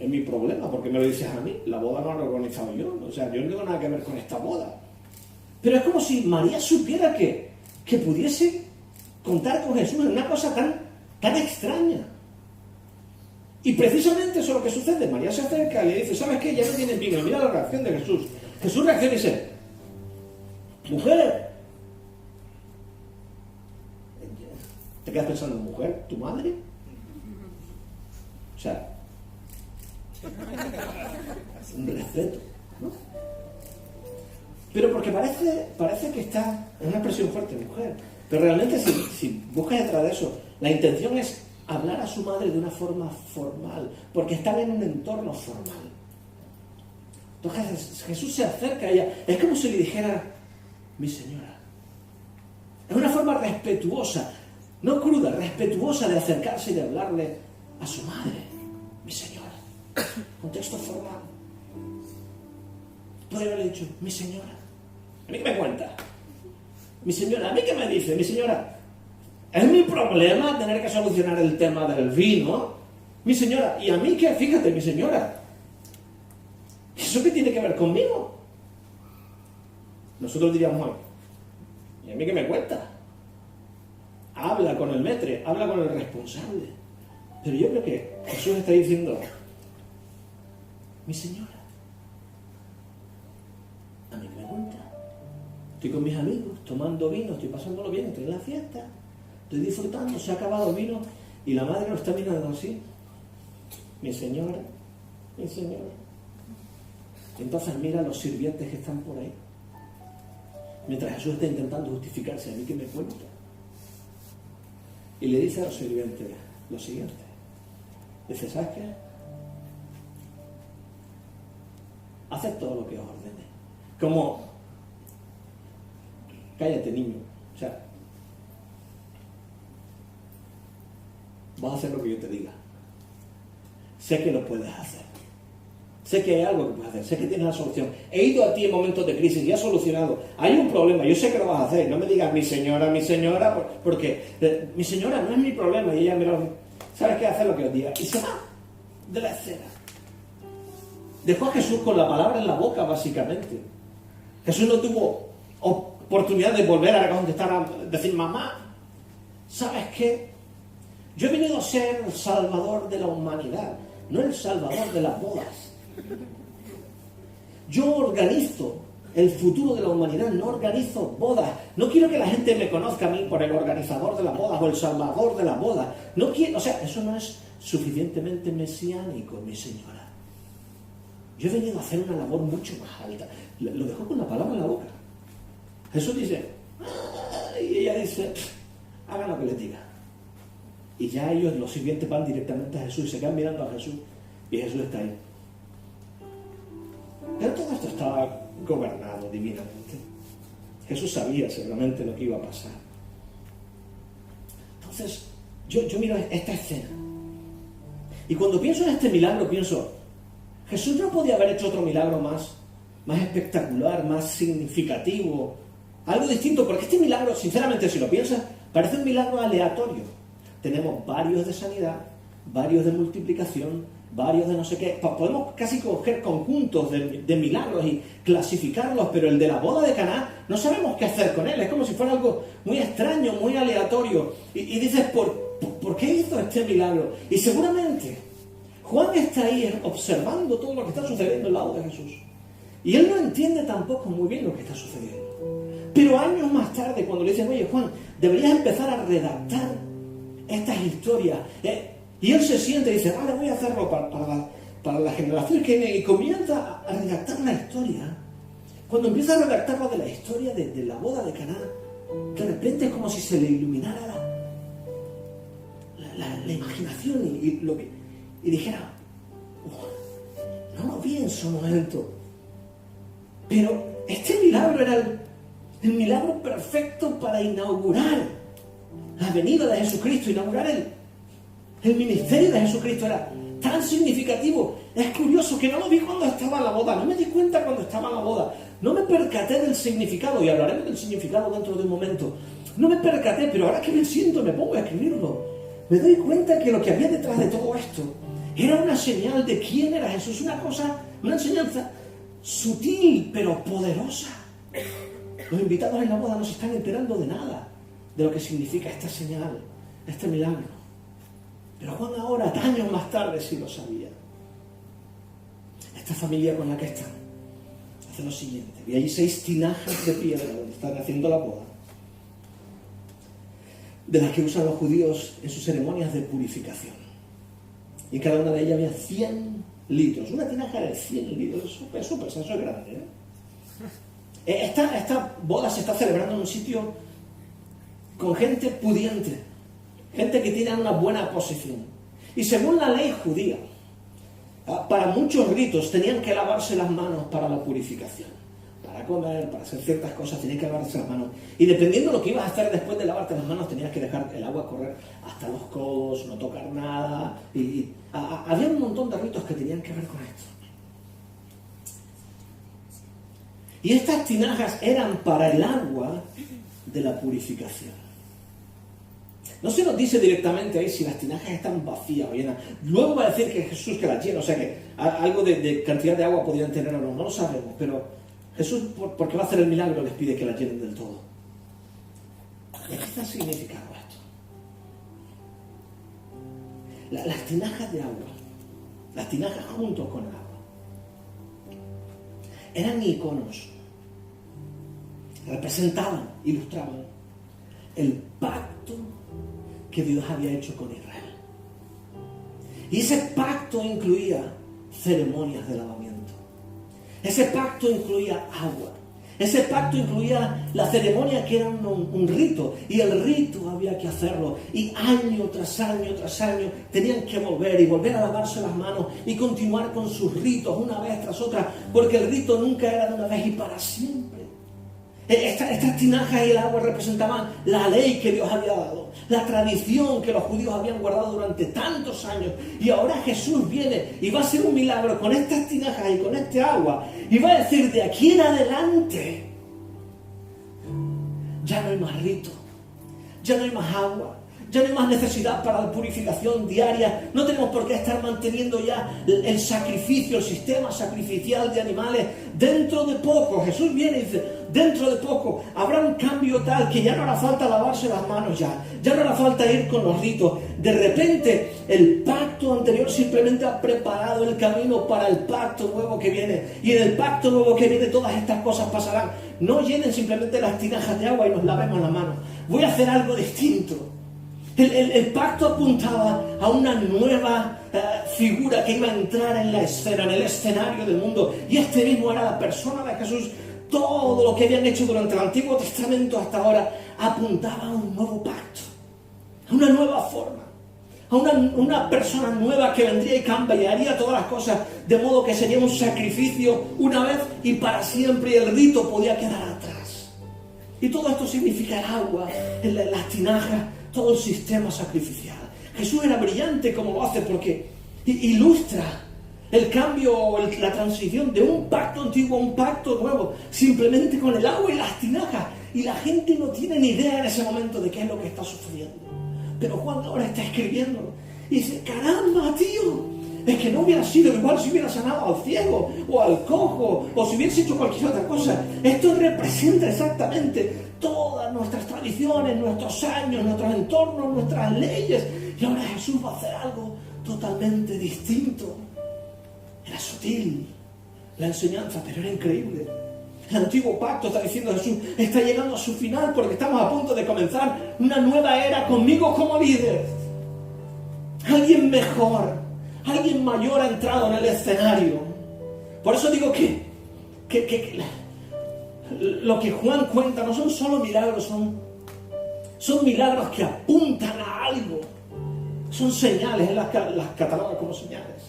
Es mi problema, porque me lo dices a mí. La boda no la he organizado yo. O sea, yo no tengo nada que ver con esta boda. Pero es como si María supiera que pudiese contar con Jesús en una cosa tan extraña. Y precisamente eso es lo que sucede. María se acerca y le dice, ¿sabes qué? Ya no tienen vino. Mira la reacción de Jesús. Jesús reacciona y dice, mujer. ¿Te quedas pensando, mujer? ¿Tu madre? O sea, un respeto, ¿no? Pero porque parece que está en una expresión fuerte, mujer. Pero realmente si buscas detrás de eso, la intención es hablar a su madre de una forma formal, porque están en un entorno formal. Entonces Jesús se acerca a ella, es como si le dijera, mi señora. Es una forma respetuosa, no cruda, respetuosa de acercarse y de hablarle a su madre, mi señora. Contexto formal. Podría haberle dicho, mi señora. ¿A mí qué me cuenta? Mi señora, ¿a mí qué me dice? Mi señora, ¿es mi problema tener que solucionar el tema del vino? Mi señora, ¿y a mí qué? Fíjate, mi señora. ¿Eso qué tiene que ver conmigo? Nosotros diríamos, ¿y a mí qué me cuenta? Habla con el metre, habla con el responsable. Pero yo creo que Jesús está diciendo, mi señora, a mí me cuenta. Estoy con mis amigos, tomando vino, estoy pasándolo bien, estoy en la fiesta, estoy disfrutando, se ha acabado el vino y la madre lo está mirando así. Mi señora, mi señora. Entonces mira a los sirvientes que están por ahí. Mientras Jesús está intentando justificarse, a mí que me cuenta. Y le dice a los sirvientes lo siguiente. Dice, ¿sabes qué? Haced todo lo que os ordene. Como, cállate niño. O sea, vas a hacer lo que yo te diga. Sé que lo puedes hacer. Sé que hay algo que puedes hacer. Sé que tienes la solución. He ido a ti en momentos de crisis y has solucionado. Hay un problema. Yo sé que lo vas a hacer. No me digas mi señora, porque mi señora no es mi problema. Y ella me lo... ¿Sabes qué? Hacer lo que os diga. Y se va de la escena. Dejó a Jesús con la palabra en la boca, básicamente. Jesús no tuvo oportunidad de volver a contestar, a decir, mamá, ¿sabes qué? Yo he venido a ser el salvador de la humanidad, no el salvador de las bodas. Yo organizo el futuro de la humanidad, no organizo bodas. No quiero que la gente me conozca a mí por el organizador de las bodas o el salvador de las bodas. No quiero, o sea, eso no es suficientemente mesiánico, mi señora. Yo he venido a hacer una labor mucho más alta. Lo dejó con la palabra en la boca. Jesús dice, y ella dice, hagan lo que les diga. Y ya ellos, los sirvientes, van directamente a Jesús y se quedan mirando a Jesús. Y Jesús está ahí. Pero todo esto estaba gobernado divinamente. Jesús sabía seguramente lo que iba a pasar. Entonces, yo miro esta escena. Y cuando pienso en este milagro, pienso, Jesús no podía haber hecho otro milagro más espectacular, más significativo, algo distinto, porque este milagro, sinceramente, si lo piensas, parece un milagro aleatorio. Tenemos varios de sanidad, varios de multiplicación, varios de no sé qué. Podemos casi coger conjuntos de milagros y clasificarlos, pero el de la boda de Caná no sabemos qué hacer con él. Es como si fuera algo muy extraño, muy aleatorio. Y dices, ¿por qué hizo este milagro? Y seguramente Juan está ahí observando todo lo que está sucediendo al lado de Jesús. Y él no entiende tampoco muy bien lo que está sucediendo. Pero años más tarde, cuando le dicen, oye Juan, deberías empezar a redactar estas historias. Y él se siente y dice, vale, voy a hacerlo para la generación que viene. Y comienza a redactar la historia. Cuando empieza a redactar lo de la historia de la boda de Caná, de repente es como si se le iluminara la imaginación y dijera, no lo vi en su momento. Pero este milagro era el milagro perfecto para inaugurar la venida de Jesucristo, inaugurar el ministerio de Jesucristo. Era tan significativo. Es curioso que no lo vi cuando estaba en la boda, no me di cuenta cuando estaba en la boda, no me percaté del significado, y hablaremos del significado dentro de un momento. No me percaté, pero ahora que me siento, me pongo a escribirlo, me doy cuenta que lo que había detrás de todo esto era una señal de quién era Jesús, una enseñanza sutil pero poderosa. Los invitados en la boda no se están enterando de nada de lo que significa esta señal, este milagro. Pero Juan ahora, años más tarde, sí lo sabía. Esta familia con la que están hace lo siguiente. Y hay 6 tinajas de piedra donde están haciendo la boda, de las que usan los judíos en sus ceremonias de purificación. Y en cada una de ellas había 100 litros. Una tinaja de 100 litros. Eso es grande, ¿eh? Esta boda se está celebrando en un sitio con gente pudiente, gente que tiene una buena posición. Y según la ley judía, para muchos ritos tenían que lavarse las manos para la purificación. Para comer, para hacer ciertas cosas, tenías que lavarse las manos. Y dependiendo de lo que ibas a hacer después de lavarte las manos, tenías que dejar el agua correr hasta los codos, no tocar nada. Había un montón de ritos que tenían que ver con esto. Y estas tinajas eran para el agua de la purificación. No se nos dice directamente ahí si las tinajas están vacías o llenas. Luego va a decir que Jesús que las llena, o sea que algo de cantidad de agua podrían tener o no, no lo sabemos, pero Jesús, porque va a hacer el milagro, les pide que las llenen del todo. ¿Y qué está significando esto? Las tinajas de agua, las tinajas junto con agua, eran iconos, representaban, ilustraban el pacto que Dios había hecho con Israel. Y ese pacto incluía ceremonias de lavamiento. Ese pacto incluía agua. Ese pacto incluía la ceremonia, que era un rito, y el rito había que hacerlo, y año tras año tras año tenían que volver a lavarse las manos y continuar con sus ritos una vez tras otra, porque el rito nunca era de una vez y para siempre. Estas tinajas y el agua representaban la ley que Dios había dado, la tradición que los judíos habían guardado durante tantos años, y ahora Jesús viene y va a hacer un milagro con estas tinajas y con este agua, y va a decir: de aquí en adelante ya no hay más rito, ya no hay más agua, ya no hay más necesidad para la purificación diaria, no tenemos por qué estar manteniendo ya el sacrificio, el sistema sacrificial de animales. Dentro de poco, Jesús viene y dice: dentro de poco habrá un cambio tal que ya no hará falta lavarse las manos, ya no hará falta ir con los ritos. De repente el pacto anterior simplemente ha preparado el camino para el pacto nuevo que viene, y en el pacto nuevo que viene todas estas cosas pasarán. No llenen simplemente las tinajas de agua y nos lavemos las manos, voy a hacer algo distinto. El pacto apuntaba a una nueva figura que iba a entrar en la escena, en el escenario del mundo, y este mismo era la persona de Jesús. Todo lo que habían hecho durante el Antiguo Testamento hasta ahora apuntaba a un nuevo pacto, a una nueva forma, a una persona nueva que vendría y cambiaría todas las cosas, de modo que sería un sacrificio una vez y para siempre, y el rito podía quedar atrás. Y todo esto significa el agua, las tinajas, todo el sistema sacrificial. Jesús era brillante como lo hace, porque ilustra el cambio, la transición de un pacto antiguo a un pacto nuevo, simplemente con el agua y las tinajas. Y la gente no tiene ni idea en ese momento de qué es lo que está sucediendo. Pero Juan ahora está escribiendo y dice: caramba, tío, es que no hubiera sido igual si hubiera sanado al ciego o al cojo, o si hubiese hecho cualquier otra cosa. Esto representa exactamente todas nuestras tradiciones, nuestros años, nuestros entornos, nuestras leyes. Y ahora Jesús va a hacer algo totalmente distinto. Era sutil la enseñanza, pero era increíble. El antiguo pacto, está diciendo Jesús, está llegando a su final, porque estamos a punto de comenzar una nueva era conmigo como líder. Alguien mejor, alguien mayor ha entrado en el escenario. Por eso digo que lo que Juan cuenta no son solo milagros, son milagros que apuntan a algo. Son señales, él las cataloga como señales.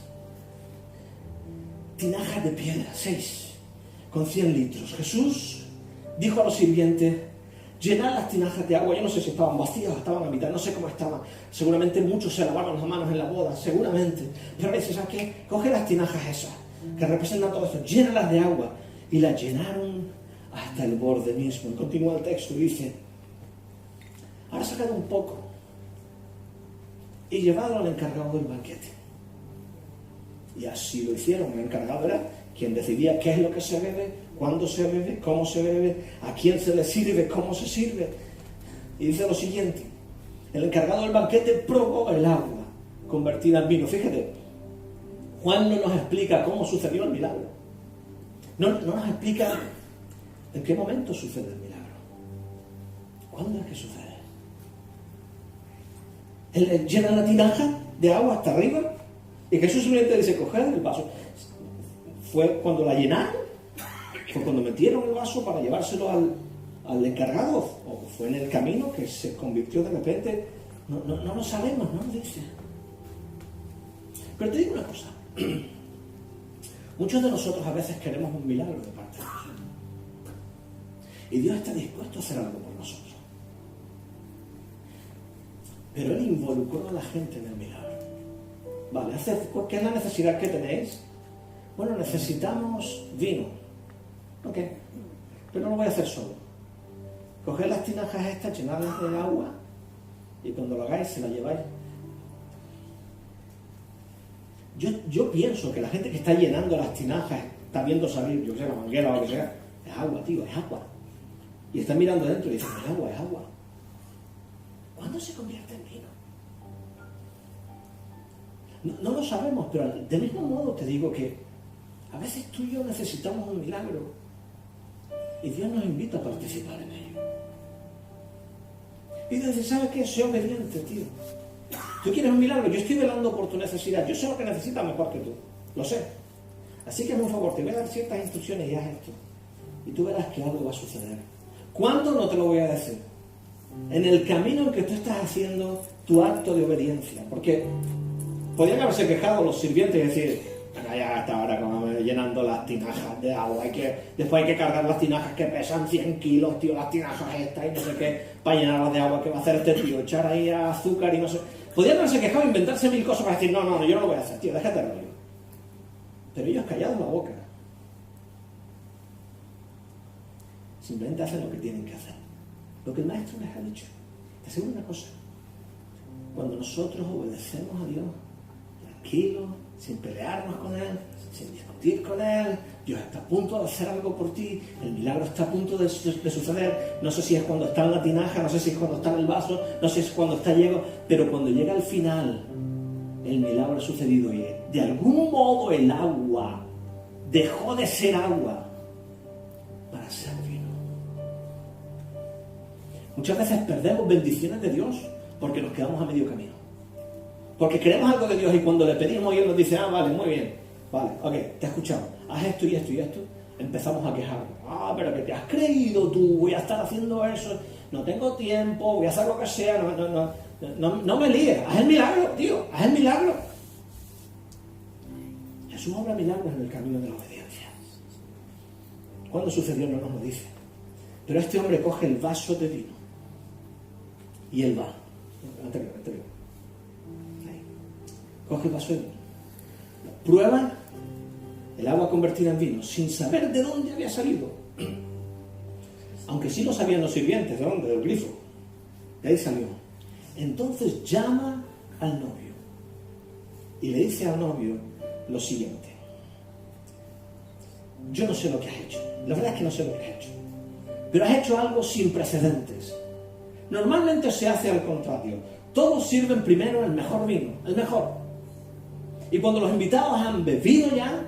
Tinajas de piedra, 6, con 100 litros. Jesús dijo a los sirvientes: llenad las tinajas de agua. Yo no sé si estaban vacías o estaban a mitad, no sé cómo estaban. Seguramente muchos se lavaron las manos en la boda, seguramente. Pero ahora dice: ¿sabes qué? Coge las tinajas esas, que representan todo esto, llénalas de agua. Y las llenaron hasta el borde mismo. Y continúa el texto y dice: ahora sacad un poco y llevadlo al encargado del banquete. Y así lo hicieron. El encargado era quien decidía qué es lo que se bebe, cuándo se bebe, cómo se bebe, a quién se le sirve, cómo se sirve. Y dice lo siguiente: el encargado del banquete probó el agua convertida en vino. Fíjate, Juan no nos explica cómo sucedió el milagro. No nos explica en qué momento sucede el milagro. ¿Cuándo es que sucede? Él llena la tinaja de agua hasta arriba y Jesús simplemente dice: coged el vaso. ¿Fue cuando la llenaron? ¿Fue cuando metieron el vaso para llevárselo al encargado? ¿O fue en el camino que se convirtió de repente? No lo sabemos, no lo dice. Pero te digo una cosa. Muchos de nosotros a veces queremos un milagro de parte de Dios. Y Dios está dispuesto a hacer algo por nosotros. Pero Él involucró a la gente en el milagro. Vale, ¿qué es la necesidad que tenéis? Bueno, necesitamos vino. Ok, pero no lo voy a hacer solo. Coged las tinajas estas, llenadlas de agua, y cuando lo hagáis se las lleváis. Yo pienso que la gente que está llenando las tinajas está viendo salir, yo sé, la manguera o lo que sea. Es agua, tío, es agua. Y están mirando dentro y dicen: es agua, es agua. ¿Cuándo se convierte en vino? No lo sabemos, pero del mismo modo te digo que a veces tú y yo necesitamos un milagro y Dios nos invita a participar en ello. Y Dios dice, ¿sabes qué? Sé obediente, tío. Tú quieres un milagro, yo estoy velando por tu necesidad. Yo sé lo que necesitas mejor que tú, lo sé. Así que, por favor, te voy a dar ciertas instrucciones y haz esto. Y tú verás que algo va a suceder. ¿Cuándo? No te lo voy a decir. En el camino en que tú estás haciendo tu acto de obediencia. Porque podrían haberse quejado los sirvientes y decir, bueno, ya hasta ahora como llenando las tinajas de agua, después hay que cargar las tinajas que pesan 100 kilos, tío, las tinajas estas y no sé qué, para llenarlas de agua, ¿qué va a hacer este tío? Echar ahí azúcar y no sé. Podrían haberse quejado e inventarse 1000 cosas para decir, no, yo no lo voy a hacer, tío, déjate rollo. Pero ellos callados la boca. Simplemente hacen lo que tienen que hacer. Lo que el maestro les ha dicho. Te aseguro una cosa. Cuando nosotros obedecemos a Dios, tranquilos, sin pelearnos con Él, sin discutir con Él, Dios está a punto de hacer algo por ti, el milagro está a punto de suceder, no sé si es cuando está en la tinaja, no sé si es cuando está en el vaso, no sé si es cuando está lleno, pero cuando llega al final, el milagro ha sucedido y de algún modo el agua dejó de ser agua para ser vino. Muchas veces perdemos bendiciones de Dios porque nos quedamos a medio camino. Porque queremos algo de Dios y cuando le pedimos y Él nos dice, vale, muy bien, vale, ok, te he escuchado, haz esto y esto y esto, empezamos a quejarnos. Pero que te has creído tú, voy a estar haciendo eso, no tengo tiempo, voy a hacer lo que sea, no me líes, haz el milagro, tío, haz el milagro. Jesús obra milagros en el camino de la obediencia. ¿Cuándo sucedió? No nos lo dice. Pero este hombre coge el vaso de vino y él va. Anterior. Ahí. Coge el vaso de vino. Prueba el agua convertida en vino sin saber de dónde había salido. Aunque sí lo sabían los sirvientes, ¿de dónde? Del grifo. De ahí salió. Entonces llama al novio y le dice al novio lo siguiente. Yo no sé lo que has hecho. La verdad es que no sé lo que has hecho. Pero has hecho algo sin precedentes. Normalmente se hace al contrario. Todos sirven primero el mejor vino, el mejor. Y cuando los invitados han bebido ya,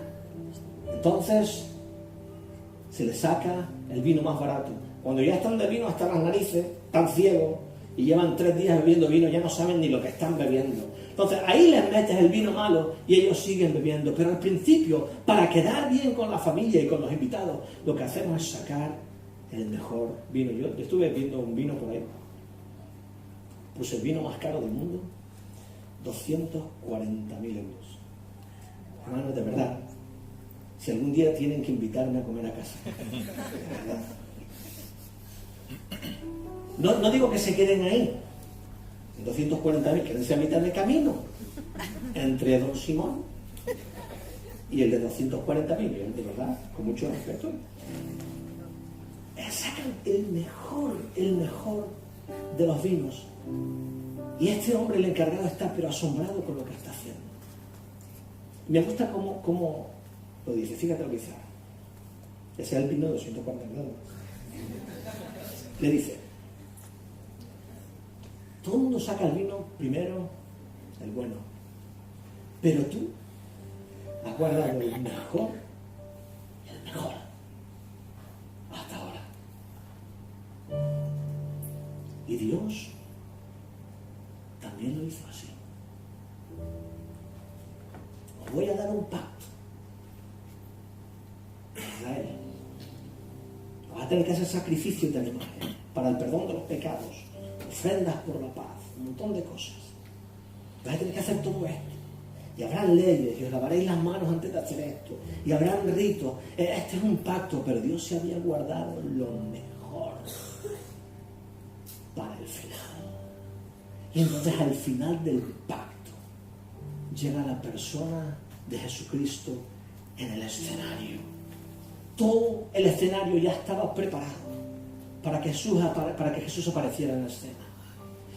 entonces se les saca el vino más barato. Cuando ya están de vino hasta las narices, están ciegos y llevan 3 días bebiendo vino, ya no saben ni lo que están bebiendo. Entonces ahí les metes el vino malo y ellos siguen bebiendo. Pero al principio, para quedar bien con la familia y con los invitados, lo que hacemos es sacar el mejor vino. Yo estuve viendo un vino por ahí. Puse el vino más caro del mundo, 240.000 euros. Hermanos, de verdad, si algún día tienen que invitarme a comer a casa, de verdad. No digo que se queden ahí, 240.000, quédense a mitad de camino entre Don Simón y el de 240.000, de verdad, con mucho respeto. Sacan el mejor de los vinos. Y este hombre, el encargado, está pero asombrado con lo que está haciendo. Me gusta cómo lo dice. Fíjate lo que dice ahora. Ese es el vino de 240.000 euros. Le dice, todo el mundo saca el vino primero, el bueno. Pero tú has guardado el mejor, hasta ahora. Y Dios también lo hizo así. Os voy a dar un pacto. Israel, vas a tener que hacer sacrificios de animales para el perdón de los pecados, ofrendas por la paz, un montón de cosas. Vas a tener que hacer todo esto. Y habrán leyes, y os lavaréis las manos antes de hacer esto. Y habrán ritos. Este es un pacto, pero Dios se había guardado lo mejor para el final. Y entonces al final del pacto llega la persona de Jesucristo en el escenario. Todo el escenario ya estaba preparado para que Jesús apareciera en la escena.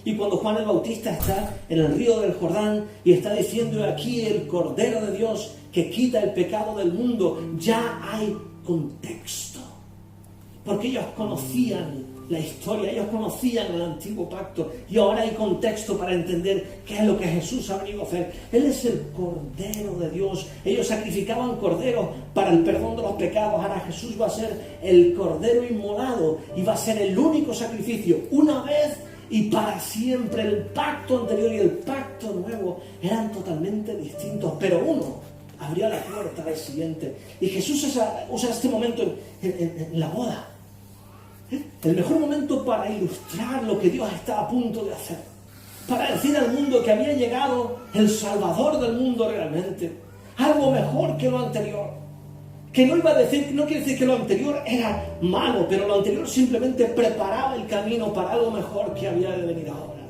Y cuando Juan el Bautista está en el río del Jordán y está diciendo aquí el Cordero de Dios que quita el pecado del mundo, ya hay contexto. Porque ellos conocían la historia, ellos conocían el antiguo pacto y ahora hay contexto para entender qué es lo que Jesús ha venido a hacer. Él es el Cordero de Dios. Ellos sacrificaban corderos para el perdón de los pecados. Ahora Jesús va a ser el Cordero inmolado y va a ser el único sacrificio una vez y para siempre. El pacto anterior y el pacto nuevo eran totalmente distintos, pero uno abría la puerta al siguiente. Y Jesús usa este momento en la boda. El mejor momento para ilustrar lo que Dios está a punto de hacer. Para decir al mundo que había llegado el Salvador del mundo realmente. Algo mejor que lo anterior. Que no quiere decir que lo anterior era malo, pero lo anterior simplemente preparaba el camino para algo mejor que había de venir ahora.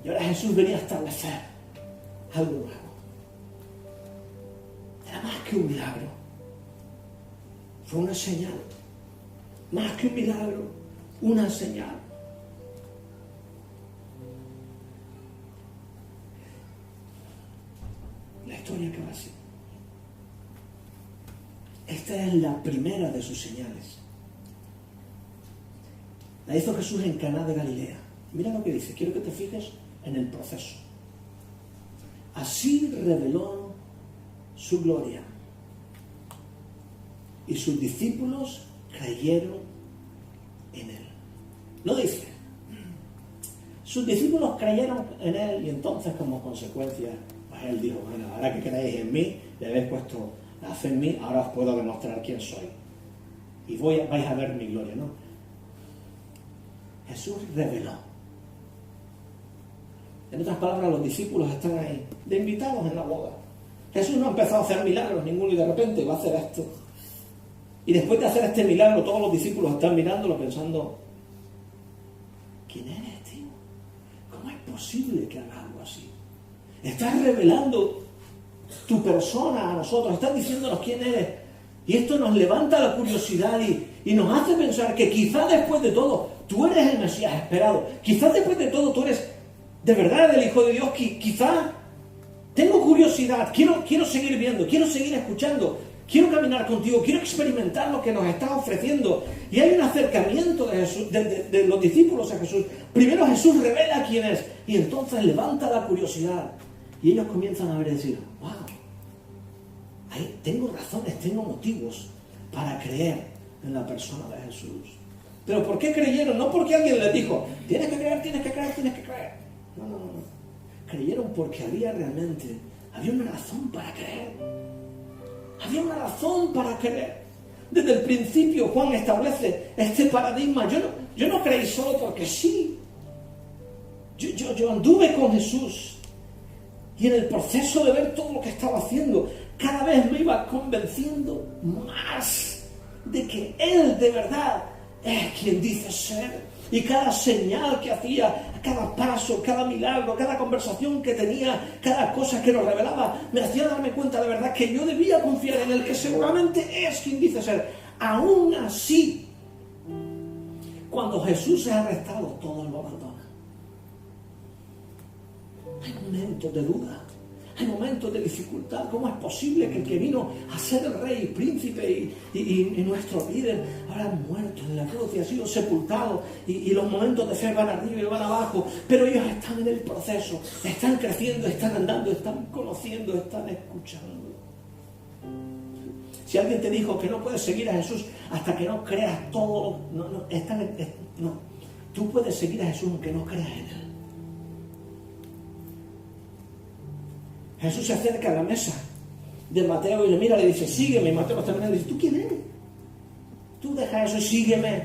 Y ahora Jesús venía a establecer algo nuevo. Era más que un milagro. Fue una señal. Más que un milagro, una señal. La historia acaba así. Esta es la primera de sus señales. La hizo Jesús en Caná de Galilea. Mira lo que dice, quiero que te fijes en el proceso. Así reveló su gloria. Y sus discípulos creyeron en él. No dice. Sus discípulos creyeron en él y entonces como consecuencia, pues él dijo, bueno, ahora que creéis en mí, le habéis puesto la fe en mí, ahora os puedo demostrar quién soy. Y vais a ver mi gloria, ¿no? Jesús reveló. En otras palabras, los discípulos están ahí, de invitados en la boda. Jesús no ha empezado a hacer milagros ninguno y de repente va a hacer esto. Y después de hacer este milagro, todos los discípulos están mirándolo pensando, ¿quién eres, tío? ¿Cómo es posible que haga algo así? Estás revelando tu persona a nosotros, estás diciéndonos quién eres. Y esto nos levanta la curiosidad y nos hace pensar que quizás después de todo, tú eres el Mesías esperado. Quizás después de todo, tú eres de verdad el Hijo de Dios. Quizás tengo curiosidad, quiero seguir viendo, quiero seguir escuchando. Quiero caminar contigo, quiero experimentar lo que nos estás ofreciendo. Y hay un acercamiento de Jesús, de los discípulos a Jesús. Primero Jesús revela quién es y entonces levanta la curiosidad. Y ellos comienzan a ver y decir, wow, tengo razones, tengo motivos para creer en la persona de Jesús. ¿Pero por qué creyeron? No porque alguien les dijo, tienes que creer, tienes que creer, tienes que creer. No. Creyeron porque había una razón para creer. Había una razón para creer. Desde el principio Juan establece este paradigma. Yo no creí solo porque sí. Yo anduve con Jesús. Y en el proceso de ver todo lo que estaba haciendo, cada vez me iba convenciendo más de que Él de verdad es quien dice ser. Y cada señal que hacía, cada paso, cada milagro, cada conversación que tenía, cada cosa que nos revelaba, me hacía darme cuenta de verdad que yo debía confiar en Él, que seguramente es quien dice ser. Aún así, cuando Jesús es arrestado, todos lo abandonan. Hay momentos de duda, hay momentos de dificultad. ¿Cómo es posible que el que vino a ser el rey, príncipe y nuestro líder ahora ha muerto en la cruz y ha sido sepultado? Y los momentos de fe van arriba y van abajo, pero ellos están en el proceso, están creciendo, están andando, están conociendo, están escuchando. Si alguien te dijo que no puedes seguir a Jesús hasta que no creas todo, no. Tú puedes seguir a Jesús aunque no creas en Él. Jesús se acerca a la mesa de Mateo y le mira y le dice, sígueme. Y Mateo está mirando y dice, ¿tú quién eres? Tú deja eso y sígueme.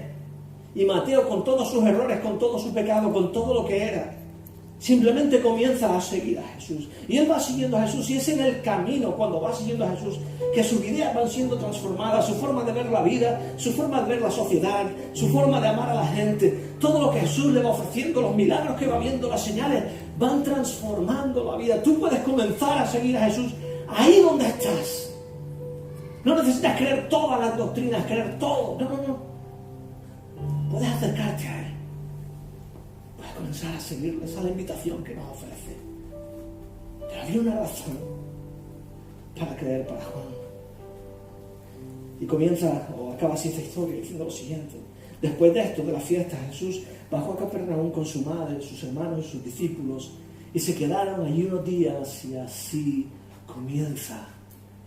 Y Mateo, con todos sus errores, con todo su pecado, con todo lo que era, simplemente comienza a seguir a Jesús. Y él va siguiendo a Jesús y es en el camino, cuando va siguiendo a Jesús, que sus ideas van siendo transformadas, su forma de ver la vida, su forma de ver la sociedad, su forma de amar a la gente. Todo lo que Jesús le va ofreciendo, los milagros que va viendo, las señales, van transformando la vida. Tú puedes comenzar a seguir a Jesús ahí donde estás. No necesitas creer todas las doctrinas, creer todo. No. Puedes acercarte a Él. Puedes comenzar a seguirle. Esa es la invitación que nos ofrece. Pero había una razón para creer para Juan. Y comienza, o acaba así esta historia, diciendo lo siguiente. Después de esto, de la fiesta, Jesús bajó a Capernaum con su madre, sus hermanos y sus discípulos, y se quedaron allí unos días, y así comienza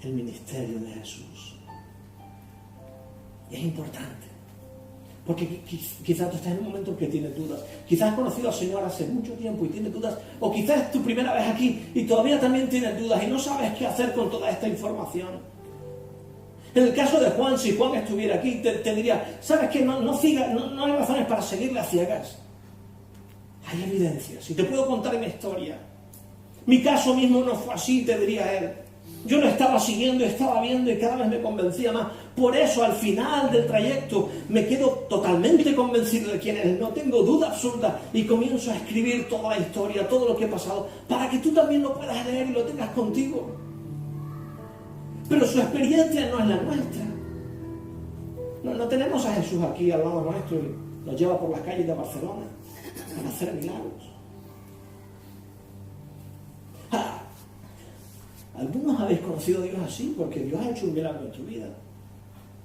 el ministerio de Jesús. Y es importante, porque quizás tú estás en un momento en que tienes dudas. Quizás has conocido al Señor hace mucho tiempo y tienes dudas, o quizás es tu primera vez aquí y todavía también tienes dudas y no sabes qué hacer con toda esta información. En el caso de Juan, si Juan estuviera aquí, te diría, ¿sabes qué? No hay razones para seguirle a ciegas. Hay evidencias, y te puedo contar mi historia. Mi caso mismo no fue así, te diría él. Yo lo estaba siguiendo, estaba viendo y cada vez me convencía más. Por eso, al final del trayecto, me quedo totalmente convencido de quién es. No tengo duda absoluta y comienzo a escribir toda la historia, todo lo que he pasado, para que tú también lo puedas leer y lo tengas contigo. Pero su experiencia no es la nuestra. No tenemos a Jesús aquí al lado nuestro y nos lleva por las calles de Barcelona para hacer milagros. Algunos habéis conocido a Dios así porque Dios ha hecho un milagro en tu vida.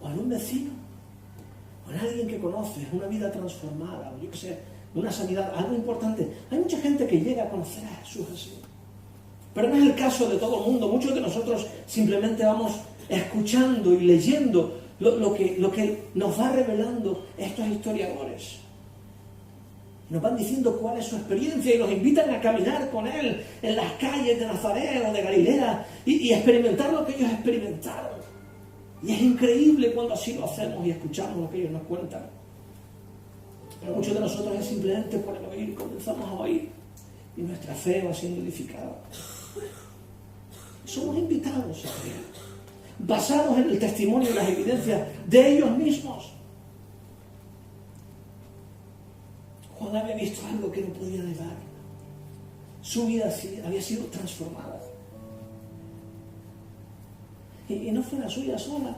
O en un vecino, o en alguien que conoces, una vida transformada, o yo qué sé, una sanidad, algo importante. Hay mucha gente que llega a conocer a Jesús así. Pero no es el caso de todo el mundo. Muchos de nosotros simplemente vamos escuchando y leyendo lo que nos va revelando estos historiadores. Nos van diciendo cuál es su experiencia y nos invitan a caminar con él en las calles de Nazaret o de Galilea y experimentar lo que ellos experimentaron. Y es increíble cuando así lo hacemos y escuchamos lo que ellos nos cuentan. Pero muchos de nosotros es simplemente por el oír, comenzamos a oír y nuestra fe va siendo edificada. Somos invitados a creer, basados en el testimonio y las evidencias de ellos mismos. Juan había visto algo que no podía negar. Su vida había sido transformada. Y no fue la suya sola.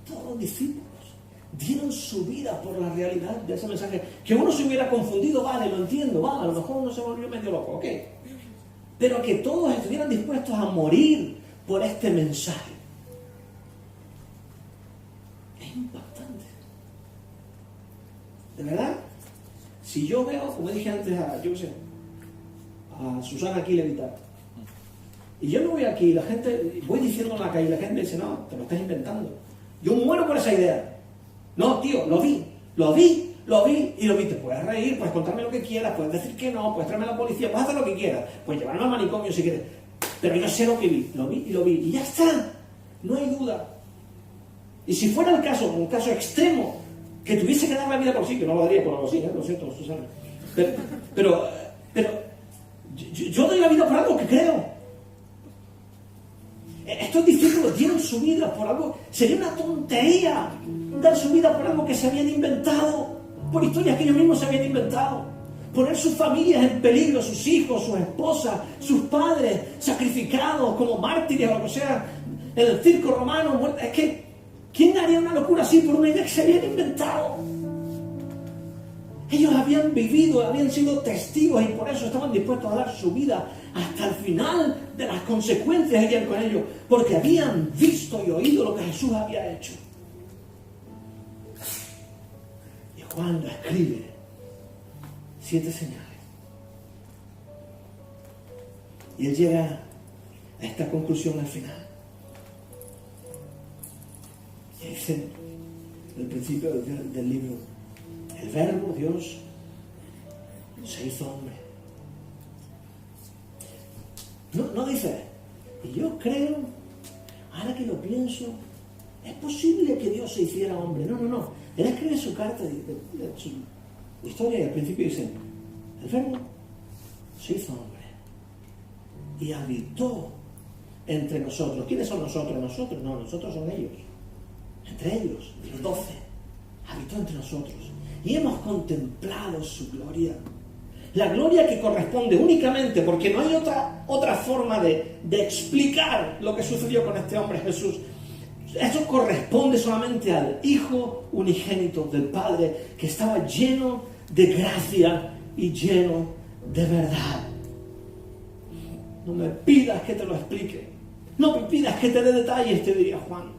Todos los discípulos dieron su vida por la realidad de ese mensaje. Que uno se hubiera confundido, vale, lo entiendo, a lo mejor uno se volvió medio loco, ok. Pero que todos estuvieran dispuestos a morir por este mensaje. Es impactante. De verdad, si yo veo, como dije antes a Susana aquí levitar, y yo me voy aquí y la gente, voy diciendo en la calle y la gente dice, no, te lo estás inventando. Yo muero por esa idea. No, tío, lo vi y lo vi. Te puedes reír, puedes contarme lo que quieras, puedes decir que no, puedes traerme a la policía, puedes hacer lo que quieras, puedes llevarme al manicomio si quieres. Pero yo sé lo que vi y lo vi. Y ya está, no hay duda. Y si fuera el caso, un caso extremo, que tuviese que dar la vida por sí, que no lo daría por algo así, lo siento, Susana. Pero yo doy la vida por algo que creo. Estos discípulos dieron su vida por algo. Sería una tontería dar su vida por algo que se habían inventado, por historias que ellos mismos se habían inventado. Poner sus familias en peligro, sus hijos, sus esposas, sus padres sacrificados como mártires o lo que sea en el circo romano. Es que ¿quién haría una locura así por una idea que se habían inventado? Ellos habían vivido, habían sido testigos y por eso estaban dispuestos a dar su vida hasta el final de las consecuencias que iban con ellos, porque habían visto y oído lo que Jesús había hecho. Y Juan escribe 7 señales. Y él llega a esta conclusión al final. Y dice, el principio del libro, el verbo, Dios, se hizo hombre. No dice, y yo creo, ahora que lo pienso, es posible que Dios se hiciera hombre. No. Él escribe su carta, de su historia, y al principio dice, el verbo se hizo hombre y habitó entre nosotros. ¿Quiénes son nosotros? Nosotros, no, nosotros son ellos. Entre ellos, los 12, habitó entre nosotros. Y hemos contemplado su gloria. La gloria que corresponde únicamente, porque no hay otra forma de explicar lo que sucedió con este hombre Jesús. Eso corresponde solamente al Hijo unigénito del Padre, que estaba lleno de gracia y lleno de verdad. No me pidas que te lo explique. No me pidas que te dé detalles, te diría Juan.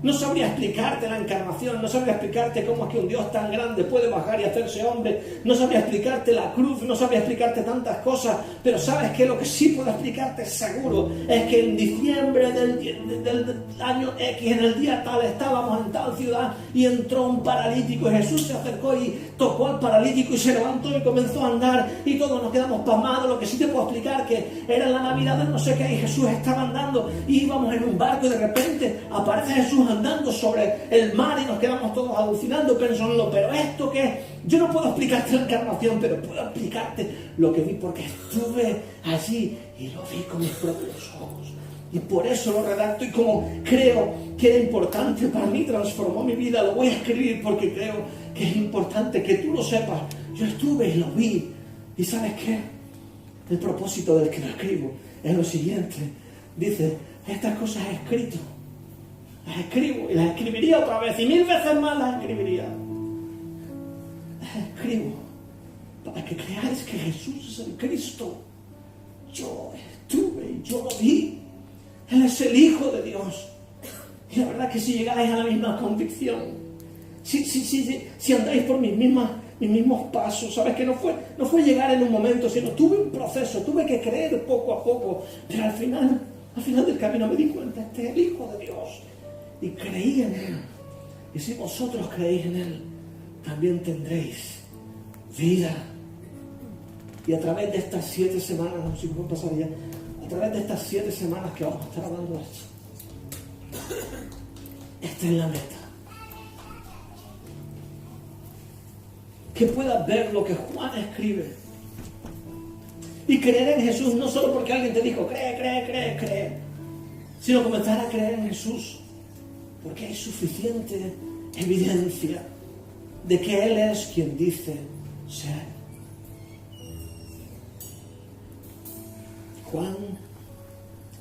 No sabría explicarte la encarnación, no sabría explicarte cómo es que un Dios tan grande puede bajar y hacerse hombre, no sabría explicarte la cruz, no sabría explicarte tantas cosas, pero ¿sabes qué? Lo que sí puedo explicarte seguro es que en diciembre del año X, en el día tal, estábamos en tal ciudad y entró un paralítico y Jesús se acercó y tocó al paralítico y se levantó y comenzó a andar y todos nos quedamos pasmados. Lo que sí te puedo explicar que era la Navidad de no sé qué y Jesús estaba andando y íbamos en un barco y de repente aparece Jesús andando sobre el mar y nos quedamos todos alucinando pensando, pero esto qué, yo no puedo explicarte la encarnación, pero puedo explicarte lo que vi porque estuve allí y lo vi con mis propios ojos. Y por eso lo redacto y como creo que era importante para mí, transformó mi vida, lo voy a escribir porque creo que es importante que tú lo sepas. Yo estuve y lo vi. ¿Y sabes qué? El propósito del que lo escribo es lo siguiente. Dice, estas cosas he escrito. Las escribo y las escribiría otra vez y 1000 veces más las escribiría. Las escribo para que creáis que Jesús es el Cristo. Yo estuve y yo lo vi. Él es el Hijo de Dios. Y la verdad es que si llegáis a la misma convicción, si andáis por mis mismos pasos, sabes que no fue llegar en un momento, sino tuve un proceso, tuve que creer poco a poco, pero al final del camino me di cuenta, este es el Hijo de Dios. Y creí en Él. Y si vosotros creéis en Él, también tendréis vida. Y a través de estas 7 semanas, no sé si puedo pasar ya, a través de estas 7 semanas que vamos a estar hablando de esto, esta es la meta. Que puedas ver lo que Juan escribe y creer en Jesús, no solo porque alguien te dijo cree, sino comenzar a creer en Jesús porque hay suficiente evidencia de que Él es quien dice ser. Juan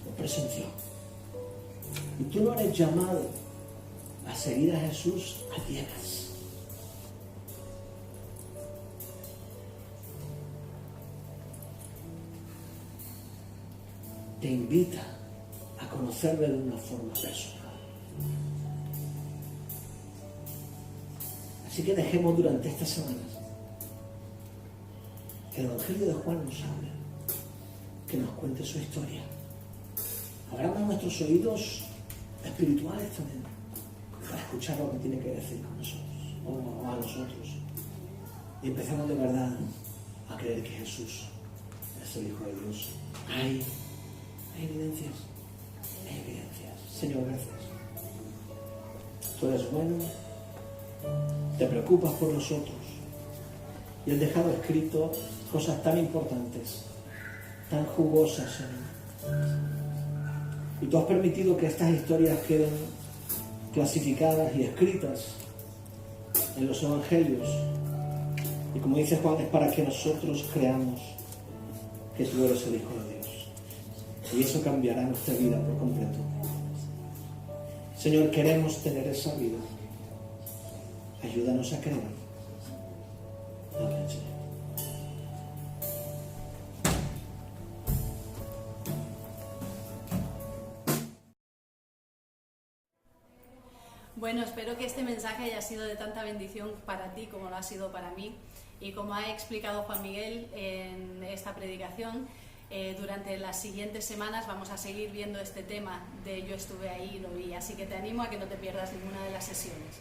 lo presenció. Y tú no eres llamado a seguir a Jesús a ciegas. Te invita a conocerle de una forma personal. Así que dejemos durante estas semanas que el Evangelio de Juan nos hable, que nos cuente su historia. Abramos nuestros oídos espirituales también para escuchar lo que tiene que decir con nosotros o a nosotros. Y empezamos de verdad a creer que Jesús es el Hijo de Dios. Hay evidencias. Hay evidencias. Señor, gracias. Tú eres bueno, te preocupas por nosotros y has dejado escrito cosas tan importantes, tan jugosas, Señor. Y tú has permitido que estas historias queden clasificadas y escritas en los evangelios. Y como dice Juan, es para que nosotros creamos que tú eres el Hijo de Dios. Y eso cambiará nuestra vida por completo. Señor, queremos tener esa vida. Ayúdanos a creer. Amén, Señor. Bueno, espero que este mensaje haya sido de tanta bendición para ti como lo ha sido para mí. Y como ha explicado Juan Miguel en esta predicación, durante las siguientes semanas vamos a seguir viendo este tema de Yo estuve ahí y lo vi. Así que te animo a que no te pierdas ninguna de las sesiones.